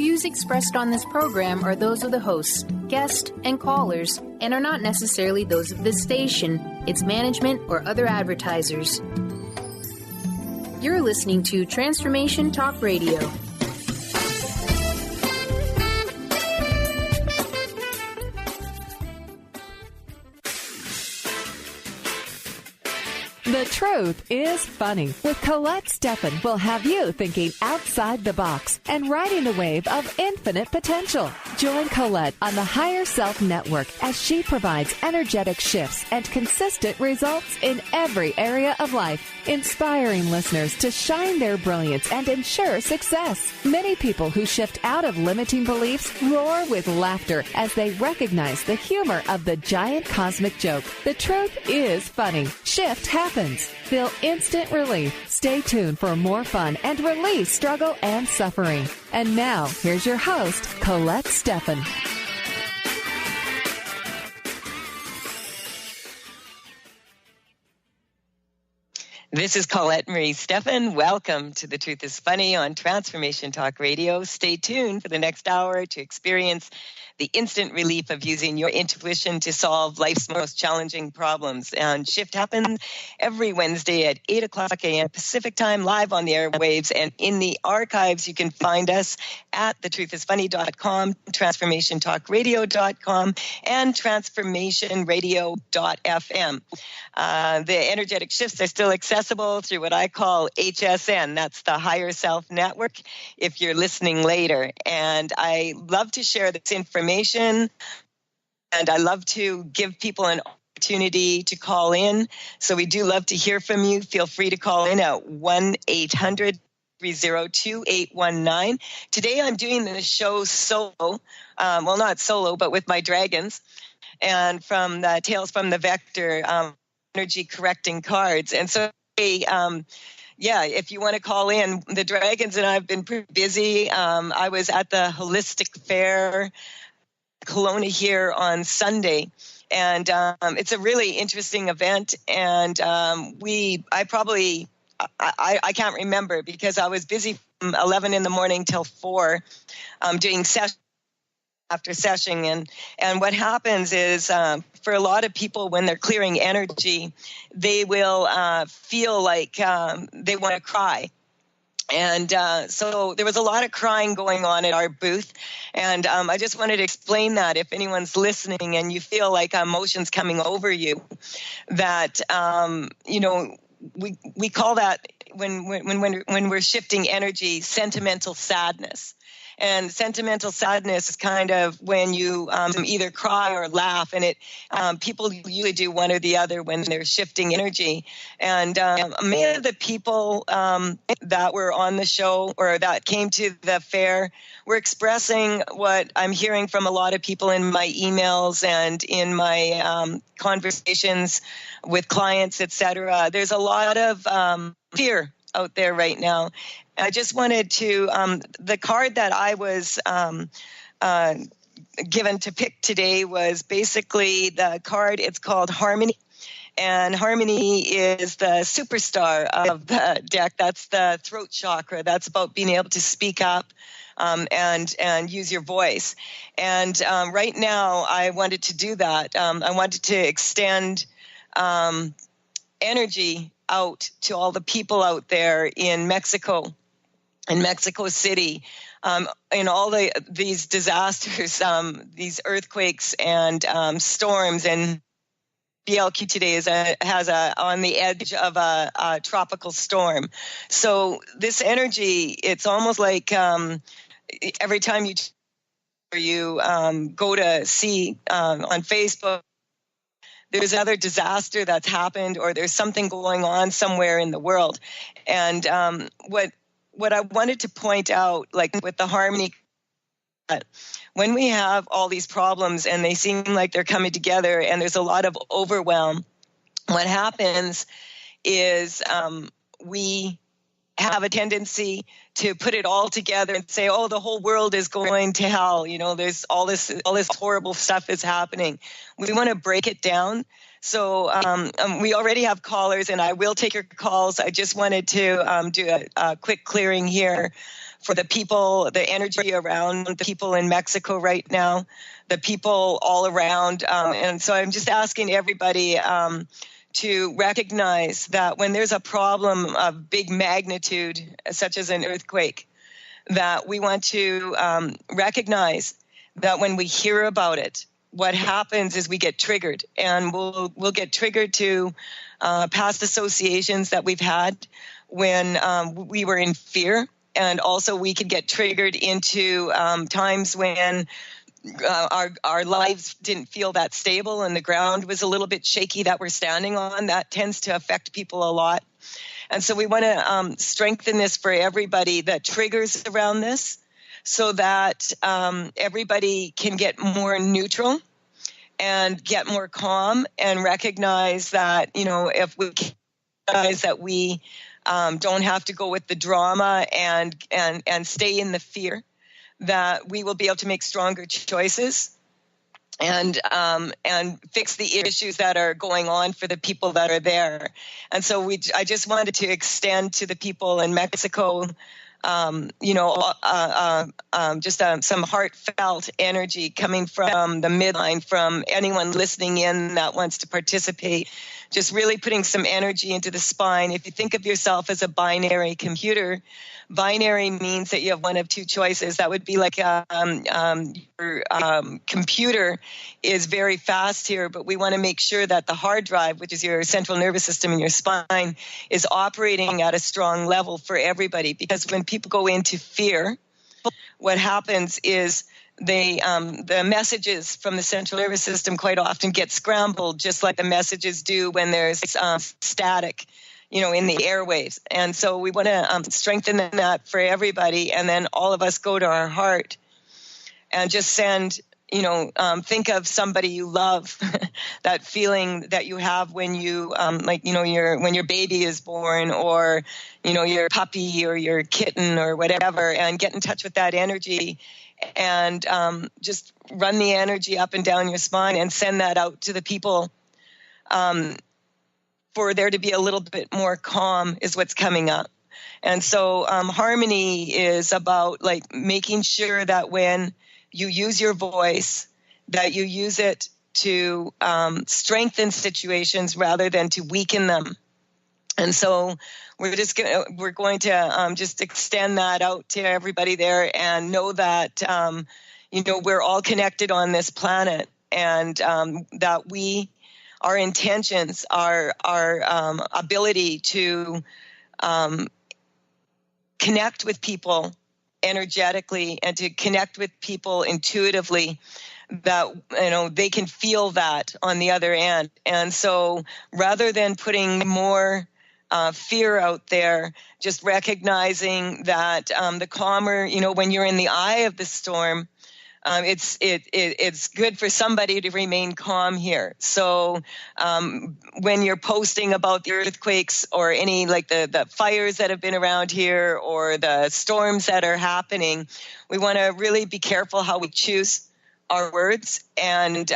views expressed on this program are those of the hosts, guests, and callers, and are not necessarily those of this station, its management, or other advertisers. You're listening to Transformation Talk Radio. The Truth is Funny with Colette Stefan will have you thinking outside the box and riding the wave of infinite potential. Join Colette on the Higher Self Network as she provides energetic shifts and consistent results in every area of life, inspiring listeners to shine their brilliance and ensure success. Many people who shift out of limiting beliefs roar with laughter as they recognize the humor of the giant cosmic joke. The truth is funny. Shift happens. Feel instant relief. Stay tuned for more fun and release struggle and suffering. And now, here's your host, Colette Stefan. This is Colette Marie Stefan. Welcome to The Truth is Funny on Transformation Talk Radio. Stay tuned for the next hour to experience the instant relief of using your intuition to solve life's most challenging problems. And Shift happens every Wednesday at 8 o'clock a.m. Pacific Time, live on the airwaves. And in the archives, you can find us at thetruthisfunny.com, transformationtalkradio.com, and transformationradio.fm. The energetic shifts are still accessible through what I call HSN. That's the Higher Self Network, if you're listening later. And I love to share this information, and I love to give people an opportunity to call in. So we do love to hear from you. Feel free to call in at 1-800-302-2819. Today I'm doing the show solo. Well, not solo, but with my dragons. And from the Tails From The Vector, energy correcting cards. And so, if you want to call in, the dragons and I have been pretty busy. I was at the Holistic Fair, Kelowna here on Sunday. And it's a really interesting event. And I can't remember because I was busy from 11 in the morning till 4 doing sessions after session. And what happens is for a lot of people, when they're clearing energy, they will feel like they want to cry. And so there was a lot of crying going on at our booth. And I just wanted to explain that if anyone's listening and you feel like emotions coming over you, that, we call that when we're shifting energy, sentimental sadness. And sentimental sadness is kind of when you either cry or laugh, and people usually do one or the other when they're shifting energy. And many of the people that were on the show or that came to the fair were expressing what I'm hearing from a lot of people in my emails and in my conversations with clients, etc. There's a lot of fear out there right now. I just wanted to, the card that I was given to pick today was basically the card, it's called Harmony. And Harmony is the superstar of the deck. That's the throat chakra. That's about being able to speak up and use your voice. And right now, I wanted to do that. I wanted to extend energy out to all the people out there in Mexico, in Mexico City, in all these disasters, these earthquakes and storms. And BLQ today has on the edge of a tropical storm. So this energy, it's almost like every time you go to see on Facebook, there's another disaster that's happened, or there's something going on somewhere in the world. And what I wanted to point out, like with the Harmony, when we have all these problems and they seem like they're coming together and there's a lot of overwhelm, what happens is we have a tendency to put it all together and say, oh, the whole world is going to hell. There's all this horrible stuff is happening. We want to break it down So we already have callers, and I will take your calls. I just wanted to do a quick clearing here for the people, the energy around the people in Mexico right now, the people all around. And so I'm just asking everybody to recognize that when there's a problem of big magnitude, such as an earthquake, that we want to recognize that when we hear about it, what happens is we get triggered, and we'll get triggered to past associations that we've had when we were in fear, and also we could get triggered into times when our lives didn't feel that stable and the ground was a little bit shaky that we're standing on. That tends to affect people a lot. And so we want to strengthen this for everybody that triggers around this, so that everybody can get more neutral and get more calm and recognize that, if we recognize that we don't have to go with the drama and stay in the fear, that we will be able to make stronger choices and fix the issues that are going on for the people that are there. And so I just wanted to extend to the people in Mexico, some heartfelt energy coming from the midline, from anyone listening in that wants to participate, just really putting some energy into the spine. If you think of yourself as a binary computer, binary means that you have one of two choices. That would be like your computer is very fast here, but we want to make sure that the hard drive, which is your central nervous system in your spine, is operating at a strong level for everybody. Because when people go into fear, what happens is the messages from the central nervous system quite often get scrambled, just like the messages do when there's static, in the airwaves. And so we want to strengthen that for everybody. And then all of us go to our heart and just send, think of somebody you love, that feeling that you have when you, when your baby is born, or, your puppy or your kitten or whatever, and get in touch with that energy and just run the energy up and down your spine and send that out to the people. For there to be a little bit more calm is what's coming up. And so harmony is about making sure that when you use your voice, that you use it to strengthen situations rather than to weaken them. And so we're going to just extend that out to everybody there, and know that we're all connected on this planet, and that our intentions, our ability to connect with people energetically and to connect with people intuitively, that they can feel that on the other end. And so rather than putting more fear out there, just recognizing that the calmer, when you're in the eye of the storm, it's good for somebody to remain calm here. So when you're posting about the earthquakes or any the fires that have been around here or the storms that are happening, we want to really be careful how we choose our words, and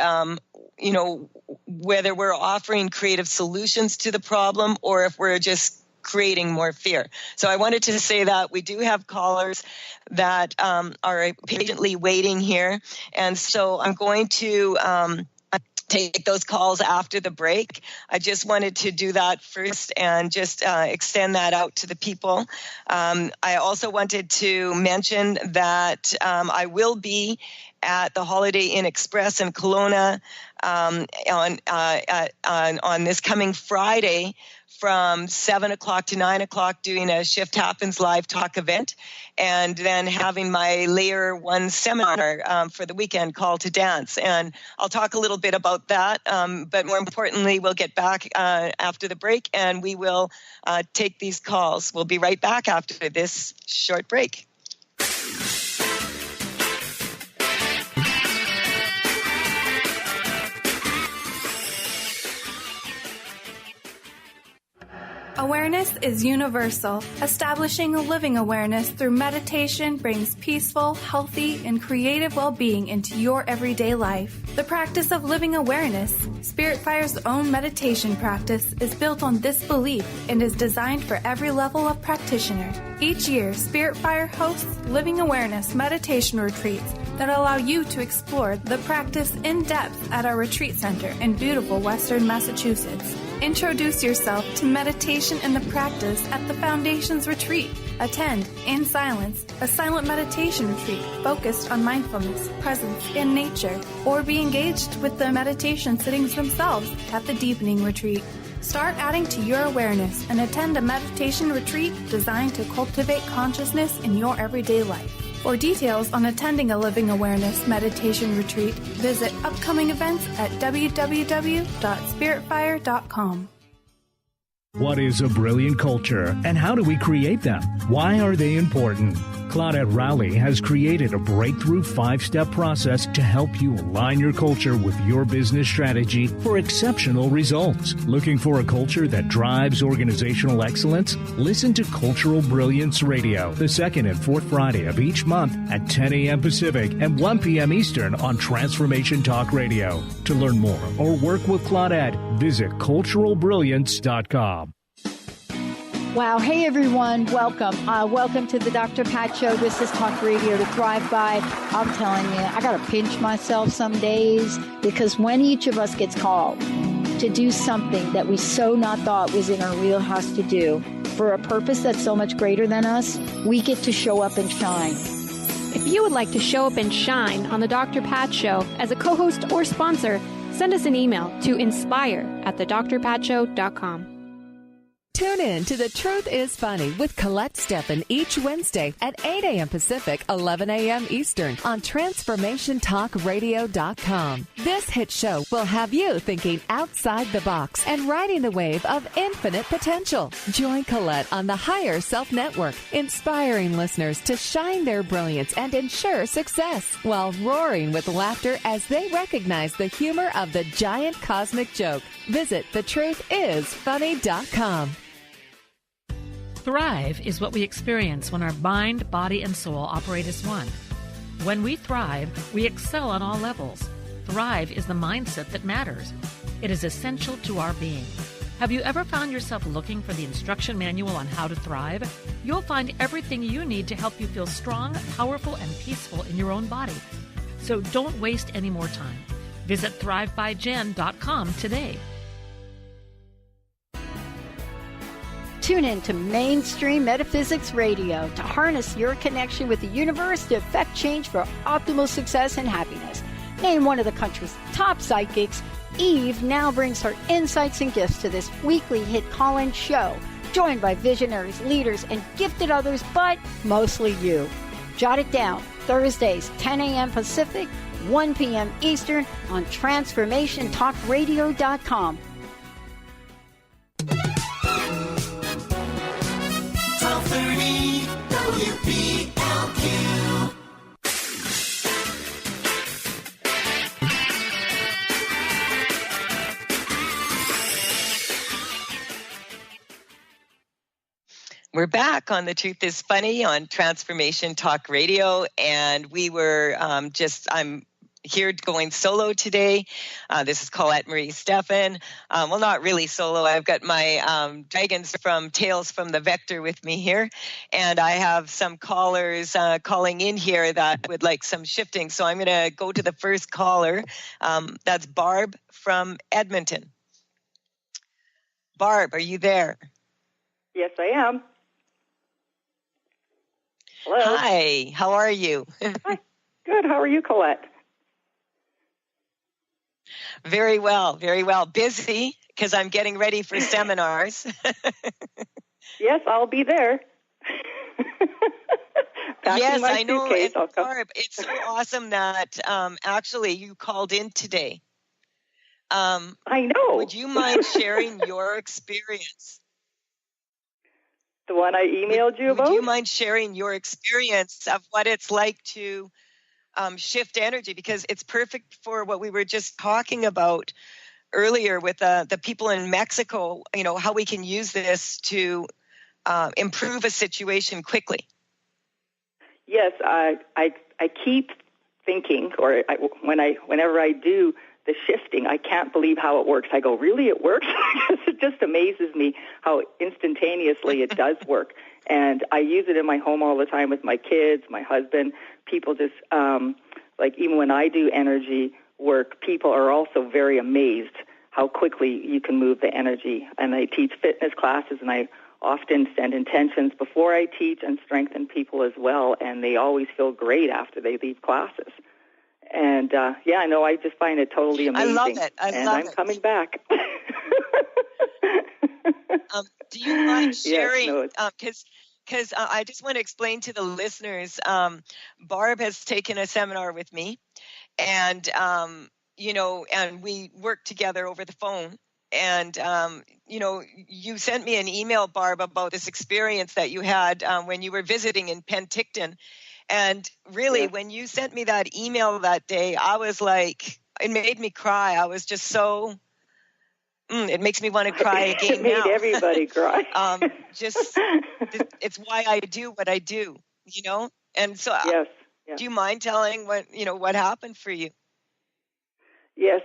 whether we're offering creative solutions to the problem or if we're just creating more fear. So I wanted to say that we do have callers that are patiently waiting here. And so I'm going to take those calls after the break. I just wanted to do that first and just extend that out to the people. I also wanted to mention that I will be at the Holiday Inn Express in Kelowna on this coming Friday from 7 o'clock to 9 o'clock, doing a Shift Happens live talk event, and then having my Layer 1 seminar for the weekend, Call to Dance. And I'll talk a little bit about that, but more importantly, we'll get back after the break, and we will take these calls. We'll be right back after this short break. Awareness is universal. Establishing a living awareness through meditation brings peaceful, healthy, and creative well-being into your everyday life. The practice of living awareness, Spirit Fire's own meditation practice, is built on this belief and is designed for every level of practitioner. Each year, Spirit Fire hosts living awareness meditation retreats that allow you to explore the practice in depth at our retreat center in beautiful Western Massachusetts. Introduce yourself to meditation and the practice at the Foundation's retreat. Attend, in silence, a silent meditation retreat focused on mindfulness, presence, and nature, or be engaged with the meditation sittings themselves at the Deepening Retreat. Start adding to your awareness and attend a meditation retreat designed to cultivate consciousness in your everyday life. For details on attending a Living Awareness meditation retreat, visit upcoming events at www.spiritfire.com. What is a brilliant culture, and how do we create them? Why are they important? Claudette Rowley has created a breakthrough 5-step process to help you align your culture with your business strategy for exceptional results. Looking for a culture that drives organizational excellence? Listen to Cultural Brilliance Radio, the second and fourth Friday of each month at 10 a.m. Pacific and 1 p.m. Eastern on Transformation Talk Radio. To learn more or work with Claudette, visit culturalbrilliance.com. Wow. Hey, everyone. Welcome. Welcome to the Dr. Pat Show. This is Talk Radio to Thrive By. I'm telling you, I got to pinch myself some days, because when each of us gets called to do something that we so not thought was in our wheelhouse to do for a purpose that's so much greater than us, we get to show up and shine. If you would like to show up and shine on the Dr. Pat Show as a co-host or sponsor, send us an email to inspire@thedrpatshow.com. Tune in to The Truth is Funny with Colette Stefan each Wednesday at 8 a.m. Pacific, 11 a.m. Eastern on TransformationTalkRadio.com. This hit show will have you thinking outside the box and riding the wave of infinite potential. Join Colette on the Higher Self Network, inspiring listeners to shine their brilliance and ensure success while roaring with laughter as they recognize the humor of the giant cosmic joke. Visit thetruthisfunny.com. Thrive is what we experience when our mind, body, and soul operate as one. When we thrive, we excel on all levels. Thrive is the mindset that matters. It is essential to our being. Have you ever found yourself looking for the instruction manual on how to thrive? You'll find everything you need to help you feel strong, powerful, and peaceful in your own body. So don't waste any more time. Visit thrivebyjen.com today. Tune in to Mainstream Metaphysics Radio to harness your connection with the universe to effect change for optimal success and happiness. Named one of the country's top psychics, Eve now brings her insights and gifts to this weekly hit call-in show, joined by visionaries, leaders, and gifted others, but mostly you. Jot it down, Thursdays, 10 a.m. Pacific, 1 p.m. Eastern on TransformationTalkRadio.com. WPLQ. We're back on The Truth is Funny on Transformation Talk Radio, and we were I'm here going solo today. This is Colette Marie Stefan. Well, not really solo. I've got my dragons from Tails from the Vector with me here, and I have some callers calling in here that would like some shifting. So I'm going to go to the first caller. That's Barb from Edmonton. Barb, are you there? Yes, I am. Hello. Hi, how are you? Hi. Good. How are you, Colette? Very well, very well. Busy because I'm getting ready for seminars. Yes, I'll be there. Yes, I know. And Barb, it's so awesome that actually you called in today. I know. Would you mind sharing your experience? The one I emailed you about? Would you mind sharing your experience of what it's like to shift energy? Because it's perfect for what we were just talking about earlier with the people in Mexico, how we can use this to improve a situation quickly. Yes, I keep thinking, whenever I do the shifting, I can't believe how it works. I go, really, it works? It just amazes me how instantaneously it does work. And I use it in my home all the time with my kids, my husband. People just, even when I do energy work, people are also very amazed how quickly you can move the energy. And I teach fitness classes, and I often send intentions before I teach and strengthen people as well, and they always feel great after they leave classes. And, I know, I just find it totally amazing. I love it. I'm coming back. Do you mind sharing, because I just want to explain to the listeners, Barb has taken a seminar with me, and, and we work together over the phone. And, you sent me an email, Barb, about this experience that you had when you were visiting in Penticton. And really, when you sent me that email that day, I was like, it made me cry. I was just so, it makes me want to cry again now. It made everybody cry. It's why I do what I do, And so yes. Do you mind telling what happened for you? Yes,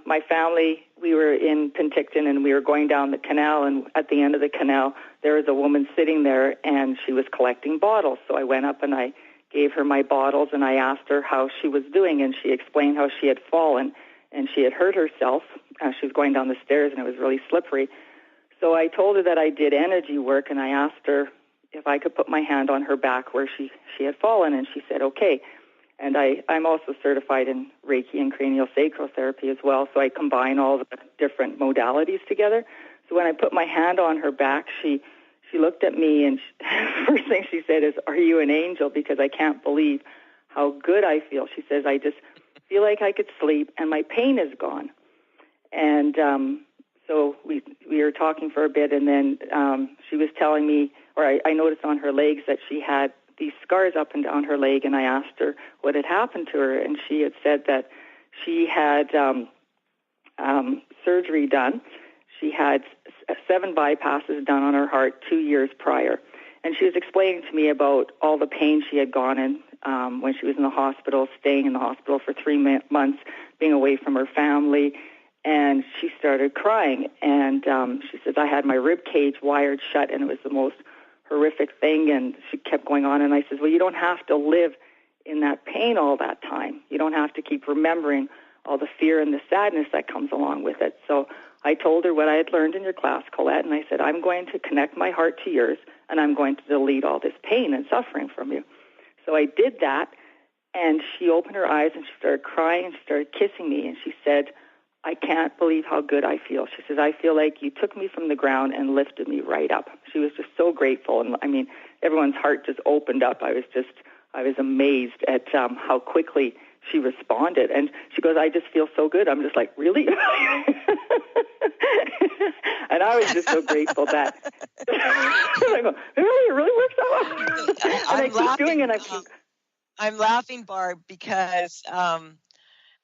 my family, we were in Penticton, and we were going down the canal, and at the end of the canal, there was a woman sitting there, and she was collecting bottles. So I went up and I gave her my bottles, and I asked her how she was doing, and she explained how she had fallen, and she had hurt herself. She was going down the stairs, and it was really slippery. So I told her that I did energy work, and I asked her if I could put my hand on her back where she had fallen, and she said, okay. And I'm also certified in Reiki and cranial sacral therapy as well, so I combine all the different modalities together. So when I put my hand on her back, she looked at me, and first thing she said is, are you an angel? Because I can't believe how good I feel. She says, I just feel like I could sleep, and my pain is gone. And so we were talking for a bit, and then she was telling me, or I noticed on her legs that she had these scars up and down her leg, and I asked her what had happened to her, and she had said that she had surgery done. She had 7 bypasses done on her heart 2 years prior, and she was explaining to me about all the pain she had gone in when she was in the hospital, staying in the hospital for 3 months, being away from her family, and she started crying, and she says, I had my rib cage wired shut, and it was the most horrific thing, and she kept going on, and I said, well, you don't have to live in that pain all that time. You don't have to keep remembering all the fear and the sadness that comes along with it. So I told her what I had learned in your class, Colette, and I said, I'm going to connect my heart to yours, and I'm going to delete all this pain and suffering from you. So I did that, and she opened her eyes, and she started crying, and she started kissing me, and she said, I can't believe how good I feel. She says, I feel like you took me from the ground and lifted me right up. She was just so grateful. And I mean, everyone's heart just opened up. I was amazed at how quickly she responded. And she goes, I just feel so good. I'm just like, really? And I was just so grateful that I go, really? It really works that well? And I keep doing it. I'm laughing, Barb, because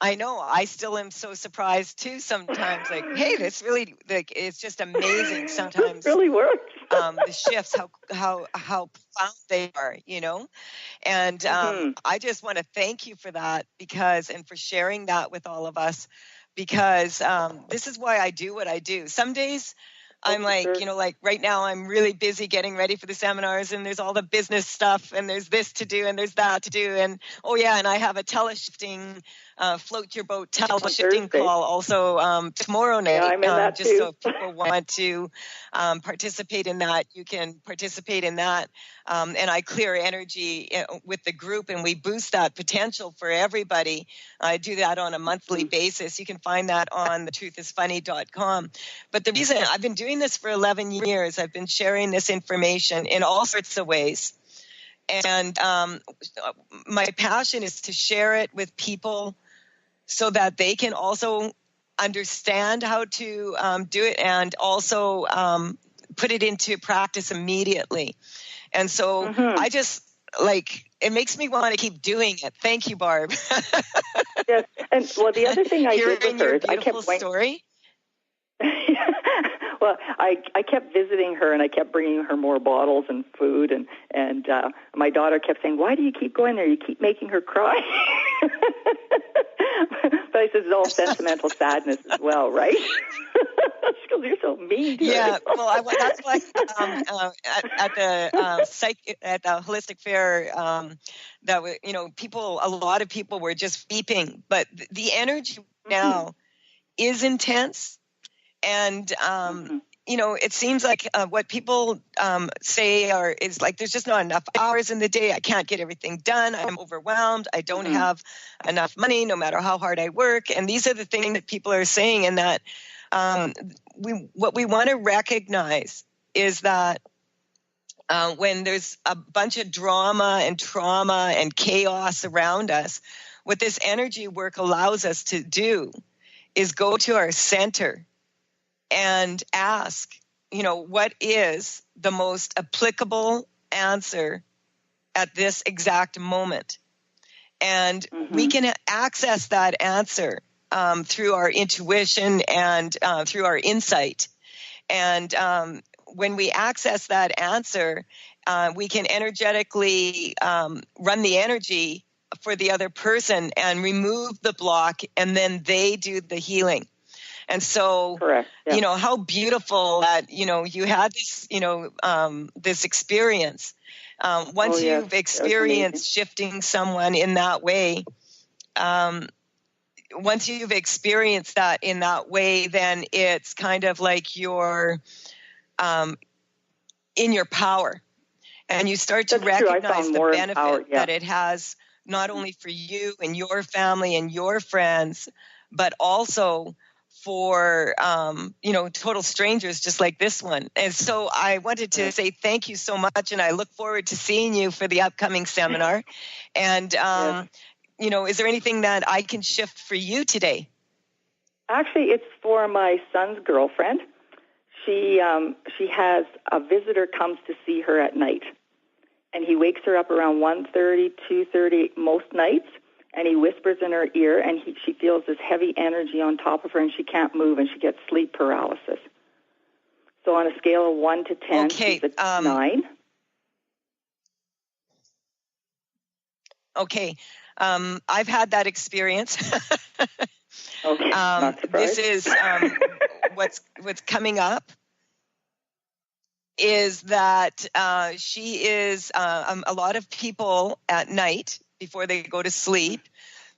I know I still am so surprised too sometimes, like, hey, this really, like, it's just amazing sometimes. It really works. The shifts, how profound they are, and I just want to thank you for that, and for sharing that with all of us, because this is why I do what I do. Some days I'm like, like right now I'm really busy getting ready for the seminars, and there's all the business stuff, and there's this to do, and there's that to do, and and I have a teleshifting, float your boat teleshifting call also tomorrow night. Yeah, I'm in that just too. so if people want to participate in that, you can participate in that, and I clear energy with the group, and we boost that potential for everybody. I do that on a monthly basis. You can find that on thetruthisfunny.com. But the reason I've been doing this for 11 years, I've been sharing this information in all sorts of ways. And my passion is to share it with people so that they can also understand how to do it, and also put it into practice immediately. And so I just, it makes me want to keep doing it. Thank you, Barb. Yes. And well, the other thing I did with her is I kept story. Well, I kept visiting her, and I kept bringing her more bottles and food, and my daughter kept saying, "Why do you keep going there? You keep making her cry." But I said, it's all sentimental sadness as well, right? She goes, "You're so mean to her." Well, that's why at the holistic fair, a lot of people were just weeping, but the energy now is intense, and it seems like what people say is like there's just not enough hours in the day. I can't get everything done. I'm overwhelmed. I don't have enough money, no matter how hard I work. And these are the things that people are saying, and that what we want to recognize is that when there's a bunch of drama and trauma and chaos around us, what this energy work allows us to do is go to our center and ask, what is the most applicable answer at this exact moment? And we can access that answer through our intuition and through our insight. And when we access that answer, we can energetically run the energy for the other person and remove the block, and then they do the healing. And so, correct. Yeah. How beautiful that, you had this, this experience. Once you've experienced shifting someone in that way, once you've experienced that in that way, then it's kind of like you're in your power, and you start to recognize the benefit that it has, not only for you and your family and your friends, but also for, total strangers just like this one. And so I wanted to say thank you so much, and I look forward to seeing you for the upcoming seminar. And, is there anything that I can shift for you today? Actually, it's for my son's girlfriend. She has a visitor comes to see her at night, and he wakes her up around 1:30, 2:30 most nights, and he whispers in her ear, and she feels this heavy energy on top of her, and she can't move, and she gets sleep paralysis. So on a scale of 1 to 10, she's a 9. Okay. I've had that experience. Okay, not surprised. This is what's coming up is that she is a lot of people at night before they go to sleep,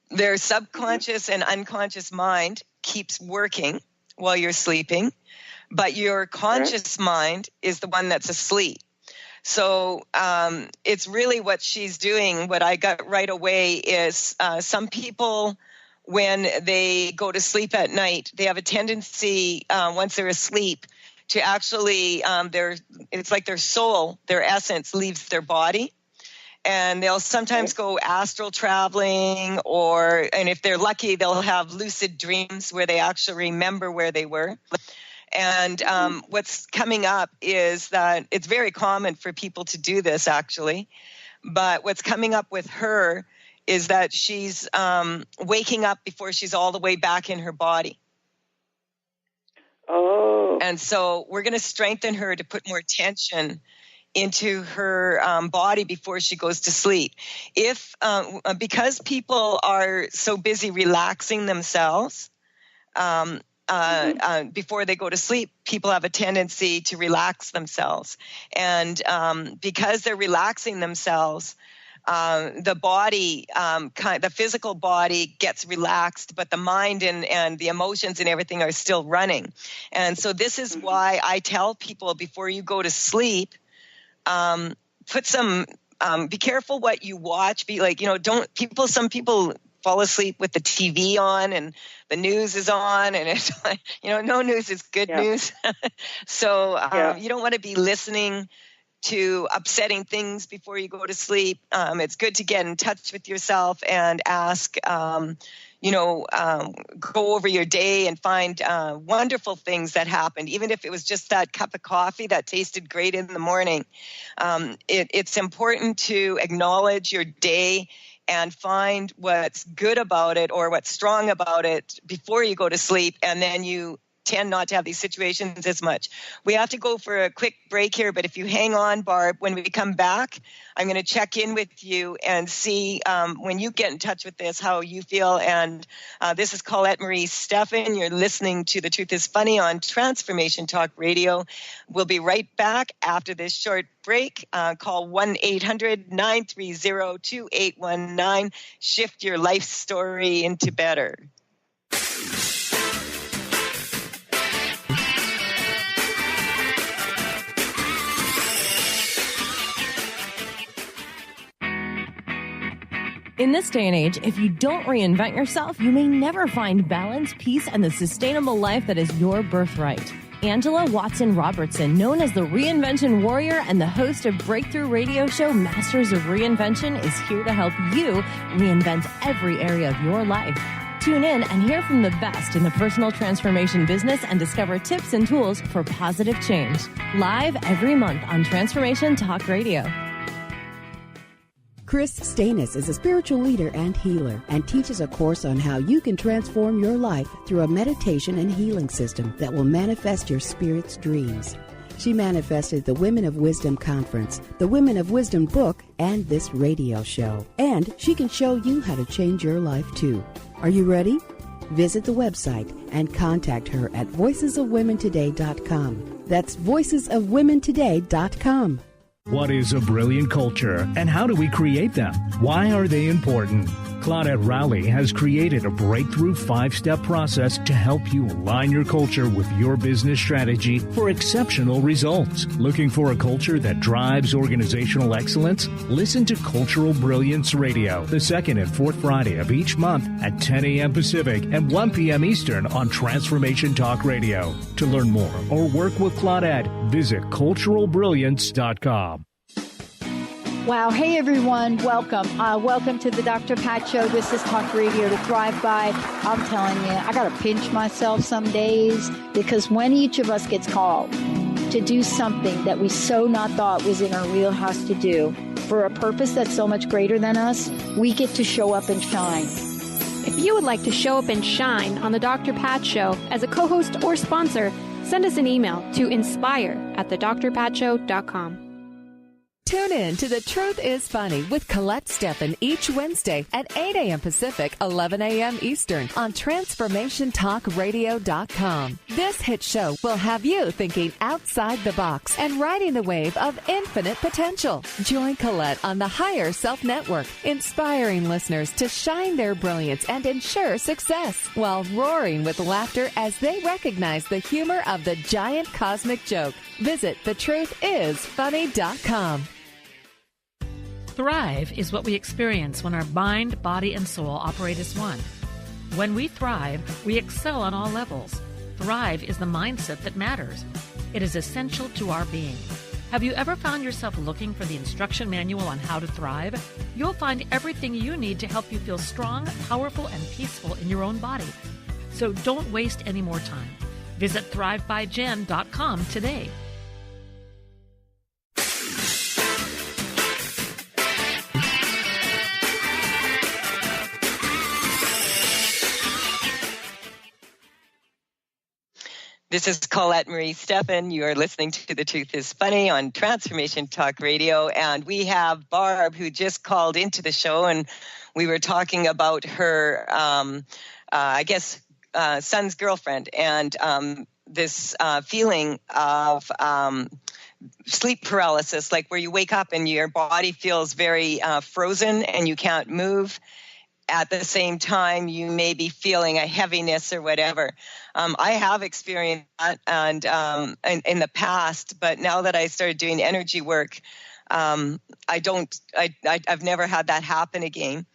their subconscious and unconscious mind keeps working while you're sleeping, but your conscious mind is the one that's asleep. So it's really what she's doing. What I got right away is some people, when they go to sleep at night, they have a tendency, once they're asleep, to actually, it's like their soul, their essence leaves their body. And they'll sometimes go astral traveling, and if they're lucky, they'll have lucid dreams where they actually remember where they were. And what's coming up is that it's very common for people to do this, actually. But what's coming up with her is that she's waking up before she's all the way back in her body. Oh. And so we're going to strengthen her to put more tension into her body before she goes to sleep. Because people are so busy relaxing themselves, before they go to sleep, people have a tendency to relax themselves. And because they're relaxing themselves, the body, the physical body gets relaxed, but the mind and the emotions and everything are still running. And so this is why I tell people before you go to sleep, put some, be careful what you watch. Be like, some people fall asleep with the TV on and the news is on, and it's like, no news is good news. So you don't want to be listening to upsetting things before you go to sleep. It's good to get in touch with yourself and ask, go over your day and find wonderful things that happened, even if it was just that cup of coffee that tasted great in the morning. It's important to acknowledge your day and find what's good about it or what's strong about it before you go to sleep, and then you tend not to have these situations as much. We have to go for a quick break here, but if you hang on, Barb, when we come back, I'm going to check in with you and see when you get in touch with this, how you feel. And this is Colette Marie Stefan. You're listening to The Truth is Funny on Transformation Talk Radio. We'll be right back after this short break. Call 1-800-930-2819. Shift your life story into better. In this day and age, if you don't reinvent yourself, you may never find balance, peace, and the sustainable life that is your birthright. Angela Watson Robertson, known as the Reinvention Warrior and the host of breakthrough radio show Masters of Reinvention, is here to help you reinvent every area of your life. Tune in and hear from the best in the personal transformation business and discover tips and tools for positive change. Live every month on Transformation Talk Radio. Chris Stanis is a spiritual leader and healer and teaches a course on how you can transform your life through a meditation and healing system that will manifest your spirit's dreams. She manifested the Women of Wisdom Conference, the Women of Wisdom book, and this radio show. And she can show you how to change your life too. Are you ready? Visit the website and contact her at voicesofwomentoday.com. That's voicesofwomentoday.com. What is a brilliant culture, and how do we create them? Why are they important? Claudette Rowley has created a breakthrough 5-step process to help you align your culture with your business strategy for exceptional results. Looking for a culture that drives organizational excellence? Listen to Cultural Brilliance Radio, the second and fourth Friday of each month at 10 a.m. Pacific and 1 p.m. Eastern on Transformation Talk Radio. To learn more or work with Claudette, visit culturalbrilliance.com. Wow. Hey, everyone. Welcome. Welcome to the Dr. Pat Show. This is Talk Radio to Thrive By. I'm telling you, I got to pinch myself some days because when each of us gets called to do something that we so not thought was in our wheelhouse to do for a purpose that's so much greater than us, we get to show up and shine. If you would like to show up and shine on the Dr. Pat Show as a co-host or sponsor, send us an email to inspire@thedrpatshow.com. Tune in to The Truth is Funny with Colette Stefan each Wednesday at 8 a.m. Pacific, 11 a.m. Eastern on TransformationTalkRadio.com. This hit show will have you thinking outside the box and riding the wave of infinite potential. Join Colette on the Higher Self Network, inspiring listeners to shine their brilliance and ensure success while roaring with laughter as they recognize the humor of the giant cosmic joke. Visit thetruthisfunny.com. Thrive is what we experience when our mind, body, and soul operate as one. When we thrive, we excel on all levels. Thrive is the mindset that matters. It is essential to our being. Have you ever found yourself looking for the instruction manual on how to thrive? You'll find everything you need to help you feel strong, powerful, and peaceful in your own body. So don't waste any more time. Visit thrivebyjen.com today. This is Colette Marie Stefan. You are listening to The Truth is Funny on Transformation Talk Radio. And we have Barb, who just called into the show, and we were talking about her, son's girlfriend, and this feeling of sleep paralysis, like where you wake up and your body feels very frozen and you can't move. At the same time, you may be feeling a heaviness or whatever. I have experienced that and in the past, but now that I started doing energy work, I've never had that happen again.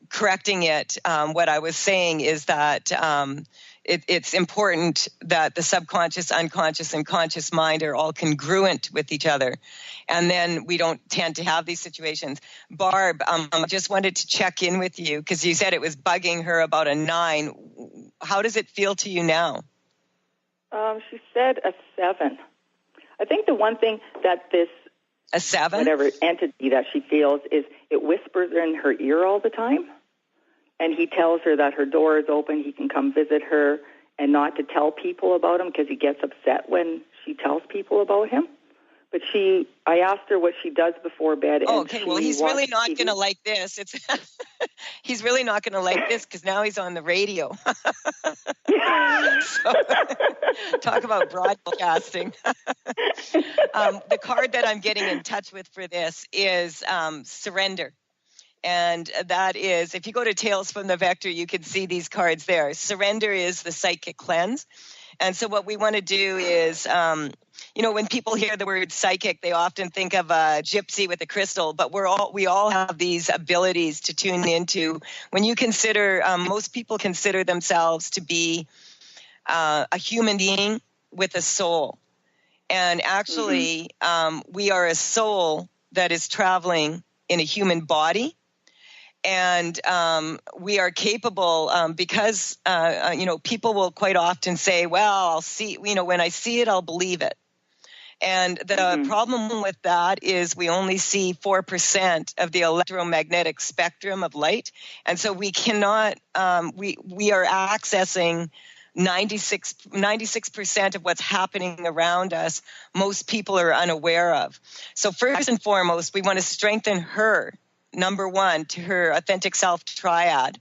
Correcting it, what I was saying is that it's important that the subconscious, unconscious, and conscious mind are all congruent with each other. And then we don't tend to have these situations. Barb, I just wanted to check in with you because you said it was bugging her about a 9. How does it feel to you now? She said a 7. I think the one thing that this a 7? Whatever entity that she feels is it whispers in her ear all the time. And he tells her that her door is open, he can come visit her, and not to tell people about him because he gets upset when she tells people about him. But I asked her what she does before bed. Oh, okay. Well, he's really not going to like this. He's really not going to like this because now he's on the radio. So, talk about broadcasting. The card that I'm getting in touch with for this is surrender. And that is, if you go to Tails from the Vector, you can see these cards there. Surrender is the psychic cleanse. And so what we want to do is, when people hear the word psychic, they often think of a gypsy with a crystal, but we all have these abilities to tune into. When you consider, most people consider themselves to be a human being with a soul. And actually, we are a soul that is traveling in a human body. And we are capable because, people will quite often say, well, I'll see, when I see it, I'll believe it. And the problem with that is we only see 4% of the electromagnetic spectrum of light. And so we cannot, we are accessing 96% of what's happening around us. Most people are unaware of. So first and foremost, we want to strengthen her. Number one, to her authentic self triad.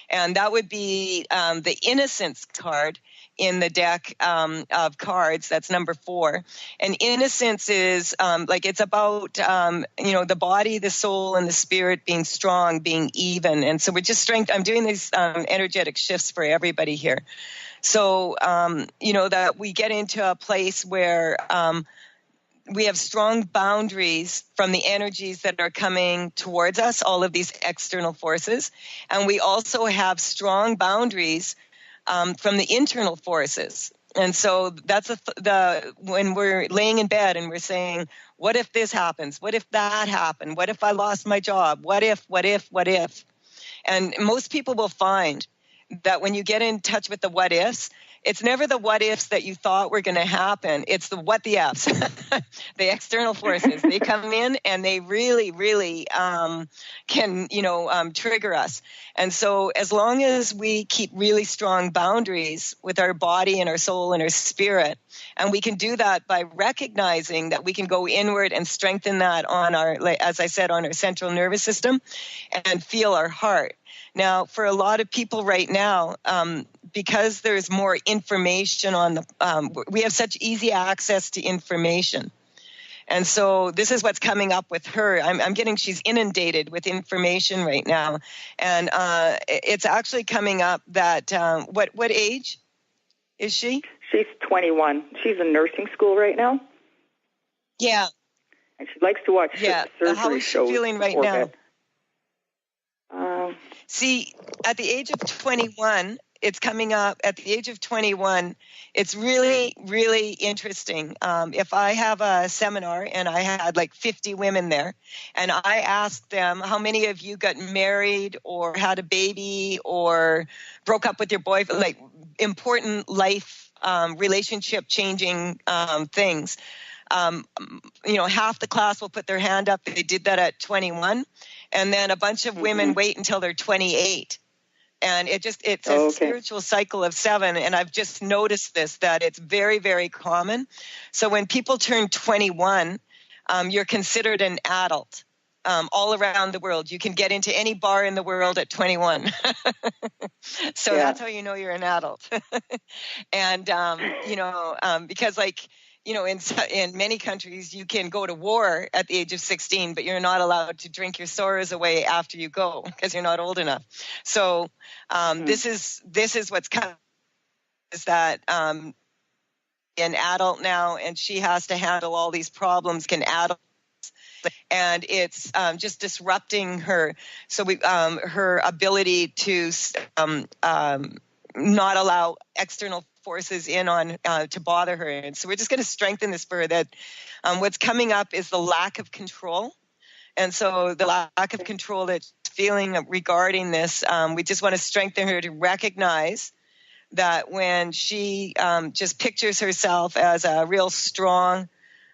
And that would be the innocence card in the deck of cards. That's number 4. And innocence is it's about, the body, the soul, and the spirit being strong, being even. And so we're just I'm doing these energetic shifts for everybody here. So, that we get into a place where we have strong boundaries from the energies that are coming towards us, all of these external forces. And we also have strong boundaries from the internal forces. And so that's when we're laying in bed and we're saying, what if this happens? What if that happened? What if I lost my job? What if? And most people will find that when you get in touch with the what ifs, it's never the what ifs that you thought were going to happen. It's the what the ifs, the external forces. They come in and they really, really can, trigger us. And so as long as we keep really strong boundaries with our body and our soul and our spirit, and we can do that by recognizing that we can go inward and strengthen that on as I said, on our central nervous system and feel our heart. Now, for a lot of people right now, because there's more information we have such easy access to information. And so this is what's coming up with her. I'm getting she's inundated with information right now. And it's actually coming up that, what age is she? She's 21. She's in nursing school right now. Yeah. And she likes to watch surgery shows. How is she feeling right now? Bed. See, at the age of 21, it's coming up at the age of 21. It's really, really interesting. If I have a seminar and I had 50 women there and I asked them, how many of you got married or had a baby or broke up with your boyfriend, important life, relationship changing things. Half the class will put their hand up. They did that at 21. And then a bunch of women wait until they're 28. And it's a spiritual cycle of 7. And I've just noticed that it's very, very common. So when people turn 21, you're considered an adult all around the world. You can get into any bar in the world at 21. So that's how you know you're an adult. And, because in many countries, you can go to war at the age of 16, but you're not allowed to drink your sorrows away after you go because you're not old enough. So this is what's coming, is that an adult now, and she has to handle all these problems. And it's just disrupting her. So her ability to not allow external forces in on to bother her. And so we're just going to strengthen this for her. That what's coming up is the lack of control. And so the lack of control that she's feeling regarding this, we just want to strengthen her to recognize that when she just pictures herself as a real strong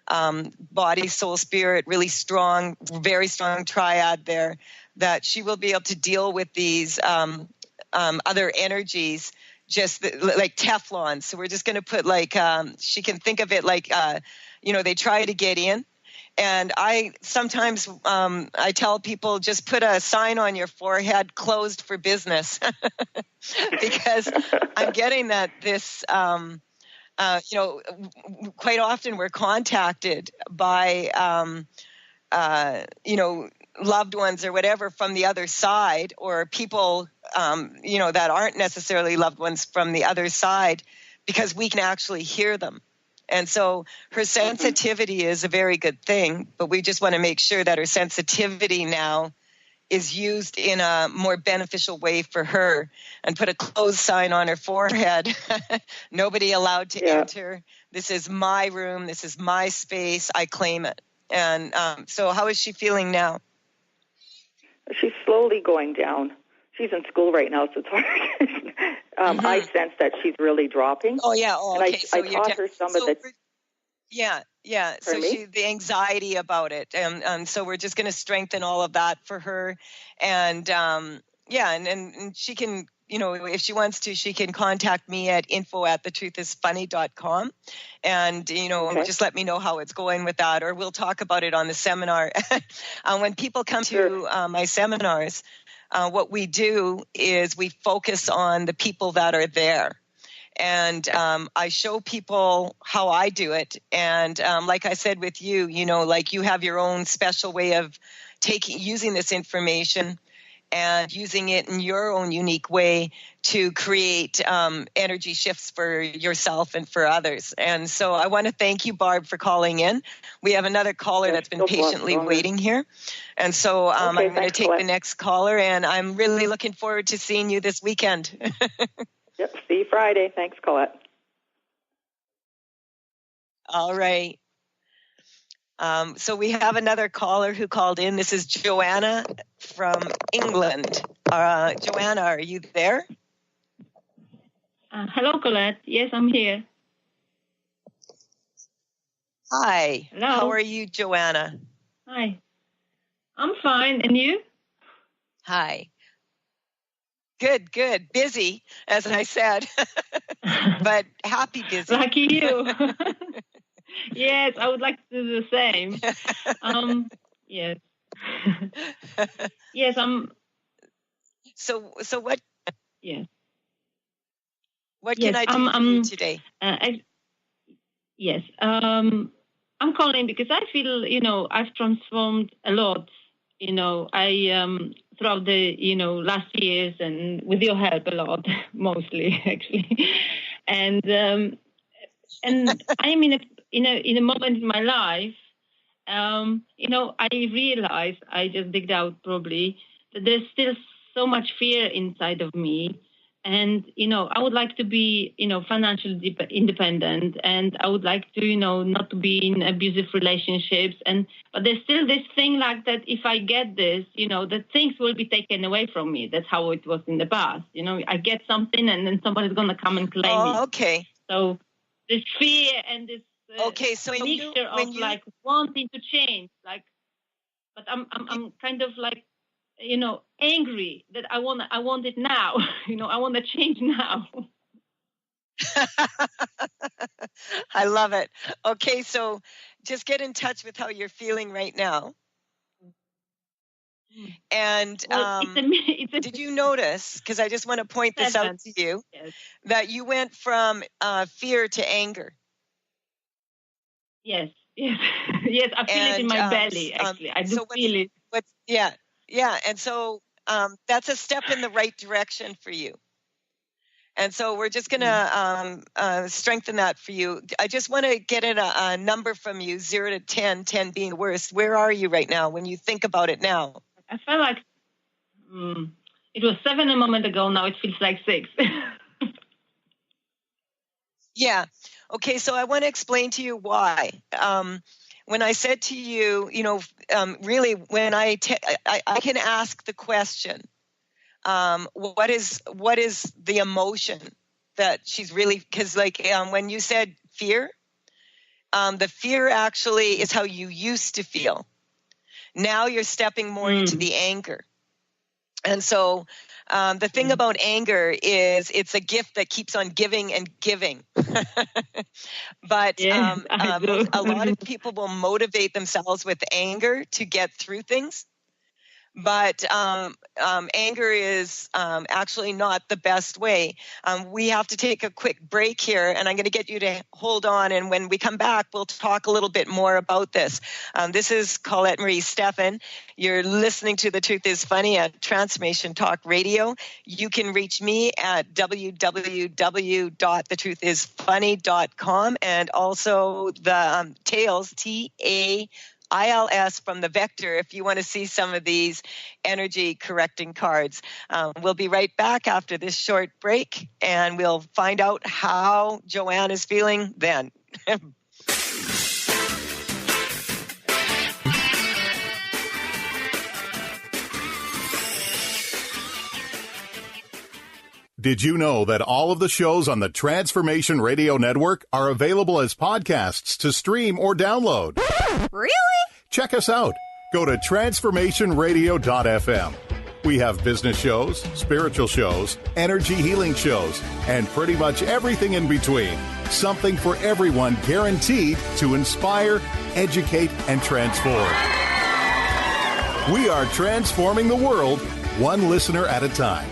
body, soul, spirit, really strong, very strong triad there, that she will be able to deal with these other energies just like Teflon. So we're just going to put like, she can think of it like, they try to get in. And I sometimes I tell people just put a sign on your forehead, closed for business, because I'm getting that this, quite often we're contacted by, loved ones or whatever from the other side, or people, that aren't necessarily loved ones from the other side, because we can actually hear them. And so her sensitivity is a very good thing, but we just want to make sure that her sensitivity now is used in a more beneficial way for her, and put a closed sign on her forehead. Nobody allowed to enter. This is my room. This is my space. I claim it. And so how is she feeling now? She's slowly going down. She's in school right now, so it's hard. I sense that she's really dropping. Oh, yeah. Oh, okay. And I taught her some of the... Yeah. So the anxiety about it. And so we're just going to strengthen all of that for her. And, and she can, if she wants to, she can contact me at info@thetruthisfunny.com. And, just let me know how it's going with that, or we'll talk about it on the seminar. When people come to my seminars, what we do is we focus on the people that are there. And I show people how I do it. And like I said with you, like you have your own special way of using this information and using it in your own unique way to create energy shifts for yourself and for others. And so I want to thank you, Barb, for calling in. We have another caller that's been patiently waiting here. And so I'm going to take the next caller, and I'm really looking forward to seeing you this weekend. Yep, see you Friday. Thanks, Colette. All right. So we have another caller who called in. This is Joanna from England. Joanna, are you there? Hello, Colette. Yes, I'm here. Hi. Hello. How are you, Joanna? Hi. I'm fine. And you? Hi. Good. Busy, as I said, but happy busy. Lucky you. Yes, I would like to do the same. Yes. Yes, I'm. So what? Yes. What can I do for you today? Yes. I'm calling because I feel, I've transformed a lot. I throughout the last years, and with your help a lot, mostly actually, and I am in a moment in my life, I realize, I just digged out probably, that there's still so much fear inside of me. And, I would like to be, financially independent, and I would like to, not to be in abusive relationships. But there's still this thing like that if I get this, that things will be taken away from me. That's how it was in the past. I get something and then somebody's going to come and claim me. Okay. So this fear and this so mixture of like wanting to change, but I'm kind of like, angry that I want it now. I want to change now. I love it. Okay, so just get in touch with how you're feeling right now. And did you notice, because I just want to point this out to you, that you went from fear to anger? Yes. Yes, I feel it in my belly, actually. I do feel it. Yeah, and so that's a step in the right direction for you. And so we're just going to strengthen that for you. I just want to get a number from you, 0 to 10, 10 being the worst. Where are you right now when you think about it now? I felt like it was 7 a moment ago. Now it feels like 6. Yeah. Okay, so I want to explain to you why. When I said to you, really, when I can ask the question, what is the emotion that she's really, because when you said fear, the fear actually is how you used to feel. Now you're stepping more into the anger. And so the thing about anger is it's a gift that keeps on giving and giving. But a lot of people will motivate themselves with anger to get through things. But anger is actually not the best way. We have to take a quick break here, and I'm going to get you to hold on. And when we come back, we'll talk a little bit more about this. This is Colette Marie Stefan. You're listening to The Truth is Funny at Transformation Talk Radio. You can reach me at www.thetruthisfunny.com, and also the Tails, TAILS from the Vector, if you want to see some of these energy correcting cards. We'll be right back after this short break, and we'll find out how Joanne is feeling then. Did you know that all of the shows on the Transformation Radio Network are available as podcasts to stream or download? Really? Check us out. Go to transformationradio.fm. We have business shows, spiritual shows, energy healing shows, and pretty much everything in between. Something for everyone, guaranteed to inspire, educate, and transform. We are transforming the world, one listener at a time.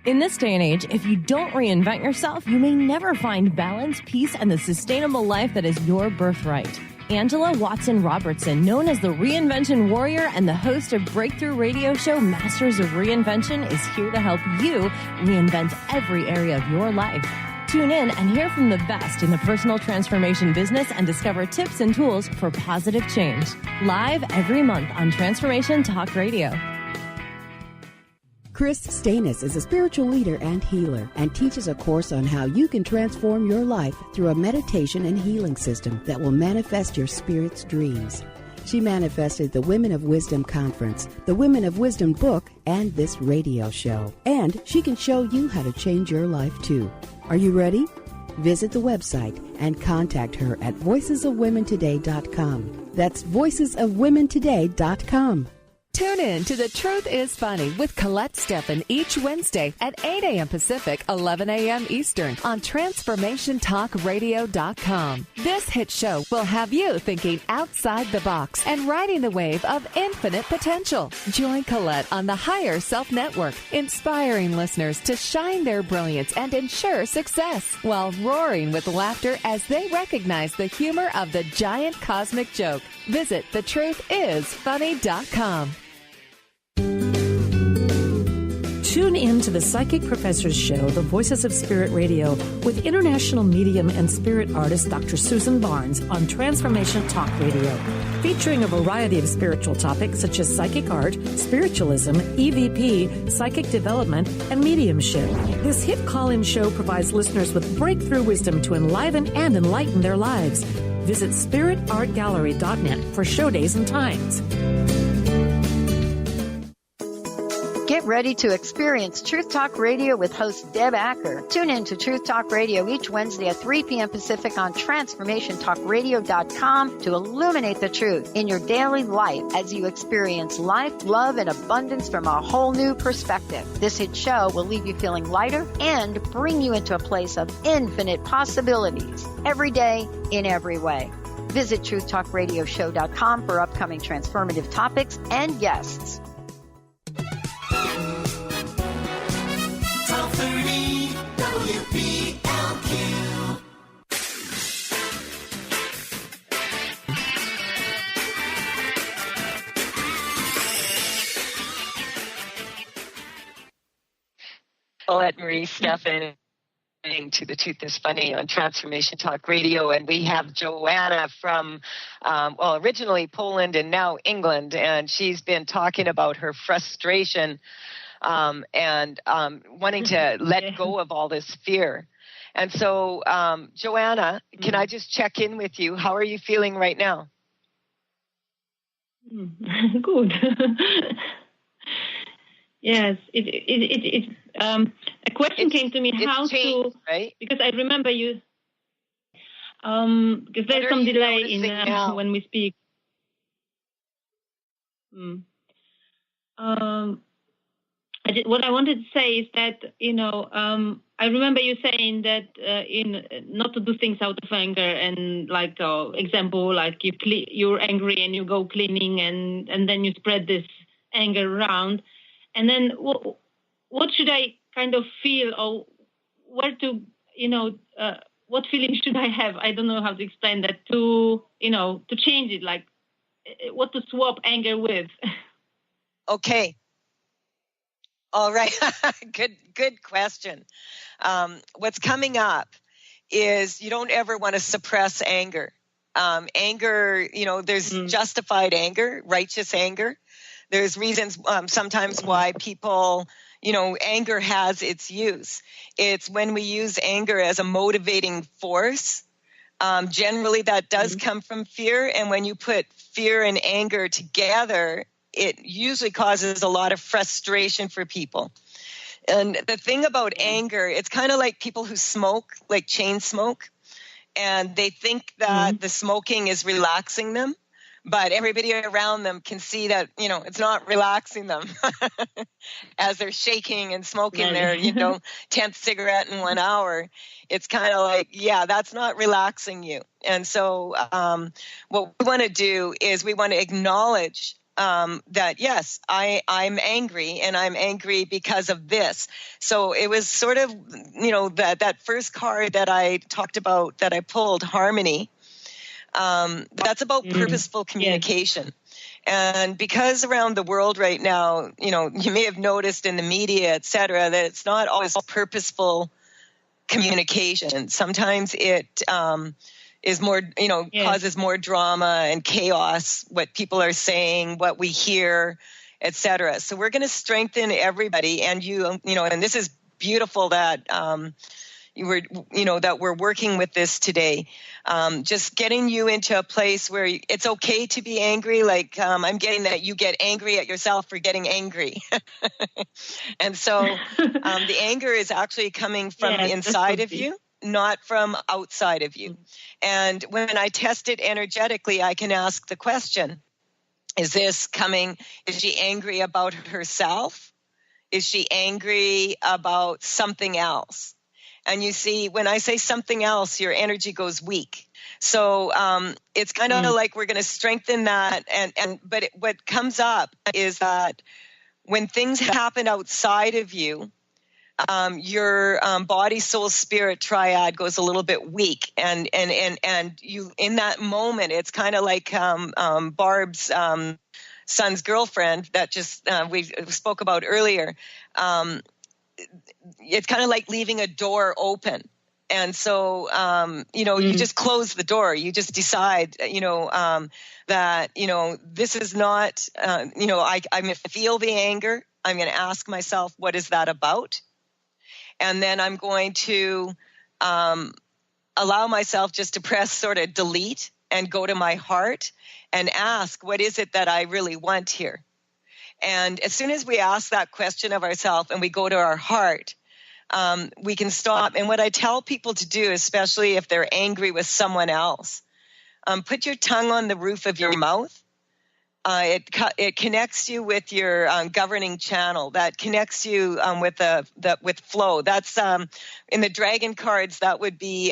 In this day and age, if you don't reinvent yourself, you may never find balance, peace, and the sustainable life that is your birthright. Angela Watson Robertson, known as the Reinvention Warrior and the host of breakthrough radio show Masters of Reinvention, is here to help you reinvent every area of your life. Tune in and hear from the best in the personal transformation business and discover tips and tools for positive change. Live every month on Transformation Talk Radio. Chris Stanis is a spiritual leader and healer and teaches a course on how you can transform your life through a meditation and healing system that will manifest your spirit's dreams. She manifested the Women of Wisdom Conference, the Women of Wisdom book, and this radio show. And she can show you how to change your life too. Are you ready? Visit the website and contact her at voicesofwomentoday.com. That's voicesofwomentoday.com. Tune in to The Truth is Funny with Colette Stefan each Wednesday at 8 a.m. Pacific, 11 a.m. Eastern on TransformationTalkRadio.com. This hit show will have you thinking outside the box and riding the wave of infinite potential. Join Colette on the Higher Self Network, inspiring listeners to shine their brilliance and ensure success while roaring with laughter as they recognize the humor of the giant cosmic joke. Visit thetruthisfunny.com. Tune in to the Psychic Professor's Show, The Voices of Spirit Radio, with international medium and spirit artist Dr. Susan Barnes on Transformation Talk Radio, featuring a variety of spiritual topics such as psychic art, spiritualism, EVP, psychic development, and mediumship. This hit call-in show provides listeners with breakthrough wisdom to enliven and enlighten their lives. Visit spiritartgallery.net for show days and times. Get ready to experience Truth Talk Radio with host Deb Acker. Tune in to Truth Talk Radio each Wednesday at 3 p.m. Pacific on TransformationTalkRadio.com to illuminate the truth in your daily life as you experience life, love, and abundance from a whole new perspective. This hit show will leave you feeling lighter and bring you into a place of infinite possibilities every day in every way. Visit TruthTalkRadioshow.com for upcoming transformative topics and guests. 1230 WPLQ. Colette Marie Stefan to The Truth is Funny on Transformation Talk Radio, and we have Joanna from, originally Poland and now England, and she's been talking about her frustration and wanting to let go of all this fear. And so, Joanna, can I just check in with you? How are you feeling right now? Good. Yes, a question came to me how changed, right? Because I remember you. Because there's some delay in when we speak. what I wanted to say is that, I remember you saying that not to do things out of anger, and like example, like you're angry and you go cleaning and then you spread this anger around, and then what should I kind of feel, or where to, what feeling should I have? I don't know how to explain that to change it, like what to swap anger with. Okay. All right. Good question. What's coming up is you don't ever want to suppress anger. Anger, there's justified anger, righteous anger. There's reasons sometimes why people, anger has its use. It's when we use anger as a motivating force. Generally, that does come from fear. And when you put fear and anger together, it usually causes a lot of frustration for people. And the thing about anger, it's kind of like people who smoke, like chain smoke, and they think that the smoking is relaxing them, but everybody around them can see that, it's not relaxing them as they're shaking and smoking their, 10th cigarette in 1 hour. It's kind of like, that's not relaxing you. And so what we want to do is we want to acknowledge that, yes, I'm angry, and I'm angry because of this. So it was sort of, that first card that I talked about that I pulled, Harmony, that's about purposeful communication. And because around the world right now, you may have noticed in the media, et cetera, that it's not always purposeful communication. Sometimes it is more, causes more drama and chaos, what people are saying, what we hear, et cetera. So we're going to strengthen everybody. And and this is beautiful that that we're working with this today. Just getting you into a place where it's okay to be angry. Like I'm getting that you get angry at yourself for getting angry. And so the anger is actually coming from inside of you, not from outside of you. And when I test it energetically, I can ask the question, is she angry about herself? Is she angry about something else? And you see, when I say something else, your energy goes weak. So it's kind of like we're going to strengthen that. But what comes up is that when things happen outside of you, your body, soul, spirit triad goes a little bit weak, and you in that moment, it's kind of like Barb's son's girlfriend that just we spoke about earlier. It's kind of like leaving a door open. And so, you just close the door. You just decide, that, this is not, I'm going to feel the anger. I'm going to ask myself, what is that about? And then I'm going to allow myself just to press sort of delete and go to my heart and ask, what is it that I really want here? And as soon as we ask that question of ourselves and we go to our heart, we can stop. And what I tell people to do, especially if they're angry with someone else, put your tongue on the roof of your mouth. It connects you with your governing channel. That connects you with flow. That's in the dragon cards. That would be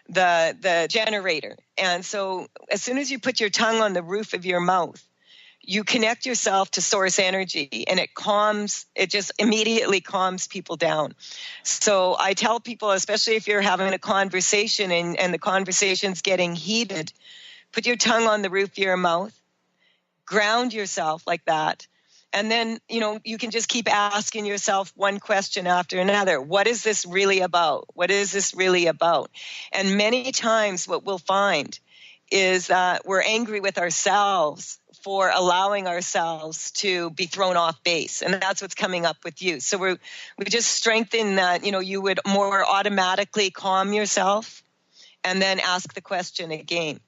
the generator. And so, as soon as you put your tongue on the roof of your mouth, you connect yourself to source energy, and it just immediately calms people down. So I tell people, especially if you're having a conversation and the conversation's getting heated, put your tongue on the roof of your mouth, ground yourself like that. And then, you can just keep asking yourself one question after another. What is this really about? What is this really about? And many times what we'll find is that we're angry with ourselves for allowing ourselves to be thrown off base. And that's what's coming up with you. So we just strengthen that, you would more automatically calm yourself and then ask the question again.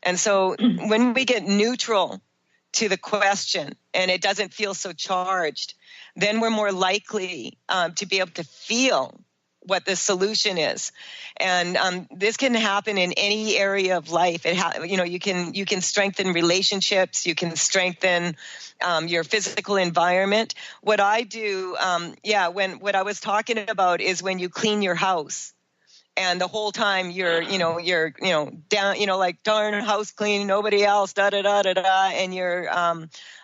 And so when we get neutral to the question and it doesn't feel so charged, then we're more likely to be able to feel what the solution is. And this can happen in any area of life. You can strengthen relationships. You can strengthen your physical environment. What I do, what I was talking about is when you clean your house. And the whole time you're down, like darn house clean, nobody else, da da da da da, and you're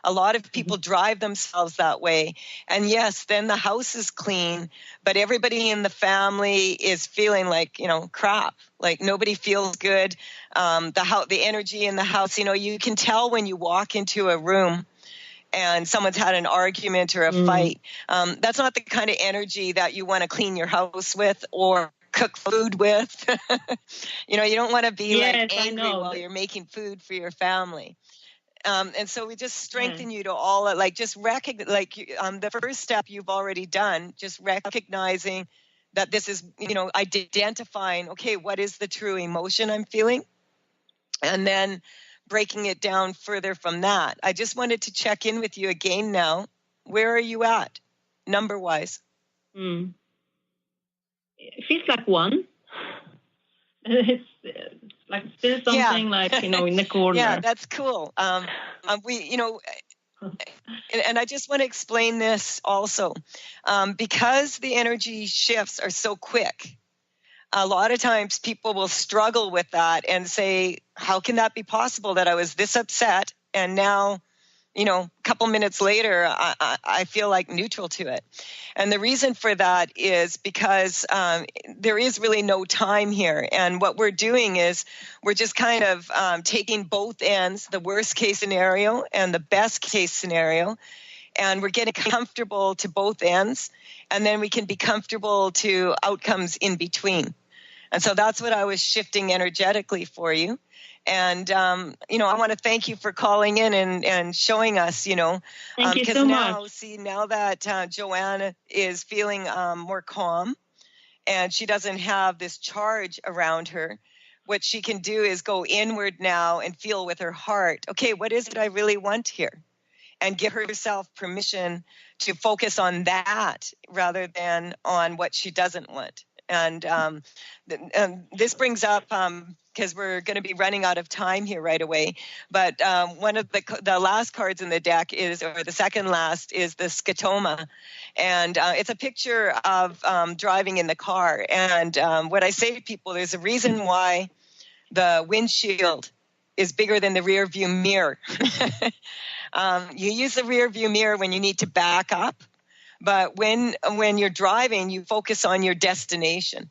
a lot of people drive themselves that way. And yes, then the house is clean, but everybody in the family is feeling like crap, like nobody feels good. The energy in the house, you can tell when you walk into a room and someone's had an argument or a fight. That's not the kind of energy that you want to clean your house with or cook food with. You don't want to be angry while you're making food for your family. And so we just strengthen you to all, just recognize, the first step you've already done, just recognizing that this is, identifying, okay, what is the true emotion I'm feeling? And then breaking it down further from that. I just wanted to check in with you again now. Where are you at, number-wise? It feels like 1. It's like still something in the corner. Yeah, that's cool. And I just want to explain this also, because the energy shifts are so quick. A lot of times people will struggle with that and say, how can that be possible that I was this upset and now, a couple minutes later, I feel like neutral to it. And the reason for that is because there is really no time here. And what we're doing is we're just kind of taking both ends, the worst case scenario and the best case scenario, and we're getting comfortable to both ends. And then we can be comfortable to outcomes in between. And so that's what I was shifting energetically for you. And, I want to thank you for calling in and showing us, Thank you so much. Now that Joanna is feeling more calm and she doesn't have this charge around her, what she can do is go inward now and feel with her heart, okay, what is it I really want here? And give herself permission to focus on that rather than on what she doesn't want. And this brings up, because we're going to be running out of time here right away, but one of the last cards in the deck or the second last, is the scotoma. And it's a picture of driving in the car. And what I say to people, there's a reason why the windshield is bigger than the rear view mirror. You use the rear view mirror when you need to back up. But when you're driving, you focus on your destination.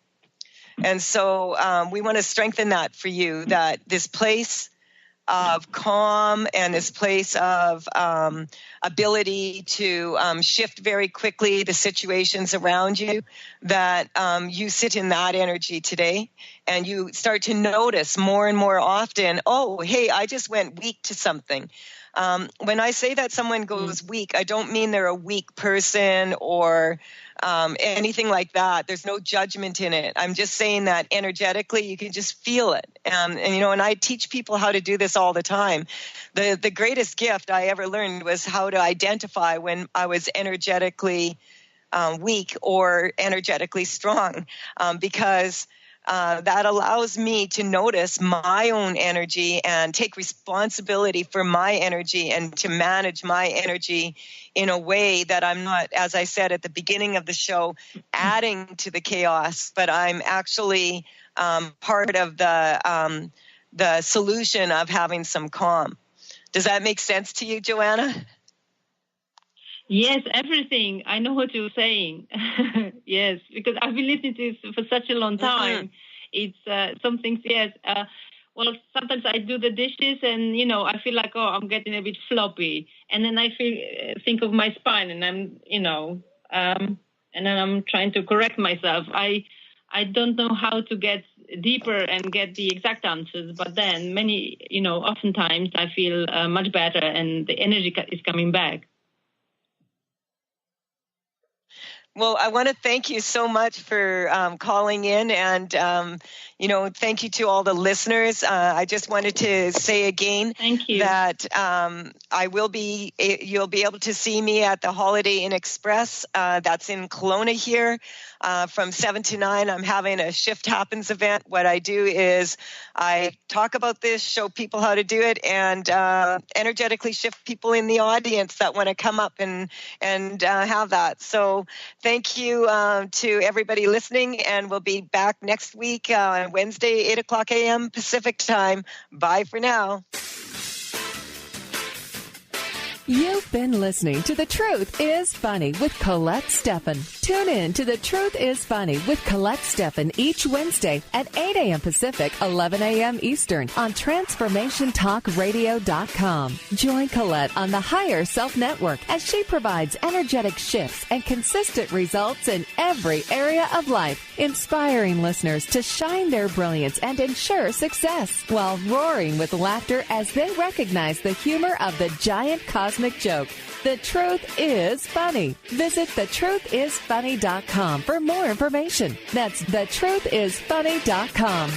And so we want to strengthen that for you, that this place of calm and this place of ability to shift very quickly the situations around you, that you sit in that energy today and you start to notice more and more often, oh, hey, I just went weak to something. When I say that someone goes weak, I don't mean they're a weak person or anything like that. There's no judgment in it. I'm just saying that energetically, you can just feel it. And I teach people how to do this all the time. The greatest gift I ever learned was how to identify when I was energetically weak or energetically strong, because that allows me to notice my own energy and take responsibility for my energy and to manage my energy in a way that I'm not, as I said at the beginning of the show, adding to the chaos, but I'm actually part of the solution of having some calm. Does that make sense to you, Joanna? Yes, everything. I know what you're saying. Yes, because I've been listening to this for such a long time. It's some things, yes. Well, sometimes I do the dishes and, I feel like, I'm getting a bit floppy. And then I think of my spine and I'm, and then I'm trying to correct myself. I don't know how to get deeper and get the exact answers, but then oftentimes I feel much better and the energy is coming back. Well, I want to thank you so much for calling in, and thank you to all the listeners. I just wanted to say again, thank you, that you'll be able to see me at the Holiday Inn Express. That's in Kelowna here, from 7 to 9. I'm having a Shift Happens event. What I do is I talk about this, show people how to do it, and energetically shift people in the audience that want to come up and have that. So thank you to everybody listening, and we'll be back next week on Wednesday, 8 o'clock a.m. Pacific time. Bye for now. You've been listening to The Truth is Funny with Colette Stefan. Tune in to The Truth is Funny with Colette Stefan each Wednesday at 8 a.m. Pacific, 11 a.m. Eastern on TransformationTalkRadio.com. Join Colette on the Higher Self Network as she provides energetic shifts and consistent results in every area of life, inspiring listeners to shine their brilliance and ensure success while roaring with laughter as they recognize the humor of the giant cosmic joke. The Truth is Funny. Visit thetruthisfunny.com for more information. That's thetruthisfunny.com.